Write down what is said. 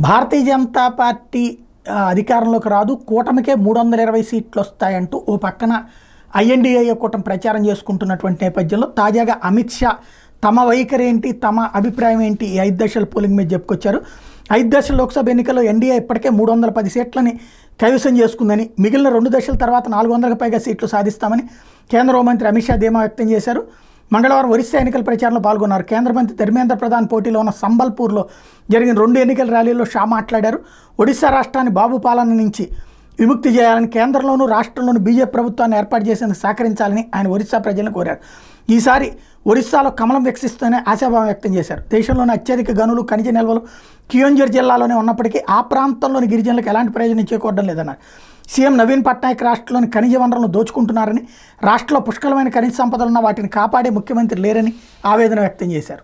Bharatiya Janata party అధికారంలోకి రాదు, కూటమికే 320 సీట్లు వస్తాయంటూ ఓ పక్కన ఐఎన్డీఏ కూటమి ప్రచారం చేసుకుంటున్నటువంటి నేపథ్యంలో తాజాగా అమిత్ షా తమ వైఖరి ఏంటి, తమ అభిప్రాయం ఏంటి ఈ 5 దశల పోలింగ్ మీద చెప్పుకొచ్చారు. 5 దశల లోక్సభ ఎన్నికల్లో ఎన్డీఏ ఇప్పటికే 310 సీట్లని కైవసం చేసుకుందని, మిగిలిన 2 దశల తర్వాత 400కు పైగా సీట్లు సాధిస్తామని కేంద్ర హోంమంత్రి అమిత్ షా ధీమా వ్యక్తం చేశారు. మంగళవారం ఒరిస్సా ఎన్నికల ప్రచారంలో పాల్గొన్నారు. కేంద్ర మంత్రి ధర్మేంద్ర ప్రధాన్ పోటీలో ఉన్న సంబల్పూర్లో జరిగిన 2 ఎన్నికల ర్యాలీల్లో షా మాట్లాడారు. ఒడిశా రాష్ట్రాన్ని బాబు పాలన నుంచి విముక్తి చేయాలని, కేంద్రంలోనూ రాష్ట్రంలోనూ బీజేపీ ప్రభుత్వాన్ని ఏర్పాటు చేసేందుకు సహకరించాలని ఆయన ఒరిస్సా ప్రజలను కోరారు. ఈసారి ఒరిస్సాలో కమలం వికసిస్తూనే ఆశాభావం వ్యక్తం చేశారు. దేశంలోని అత్యధిక గనులు, ఖనిజ నిల్వలు కియోంఝర్ జిల్లాలోనే ఉన్నప్పటికీ ఆ ప్రాంతంలోని గిరిజనులకు ఎలాంటి ప్రయోజనం చేకూరడం లేదన్నారు. సీఎం నవీన్ పట్నాయక్ రాష్ట్రంలోని ఖనిజ వనరులను దోచుకుంటున్నారని, రాష్ట్రంలో పుష్కలమైన ఖనిజ సంపదలున్న వాటిని కాపాడే ముఖ్యమంత్రి లేరని ఆవేదన వ్యక్తం చేశారు.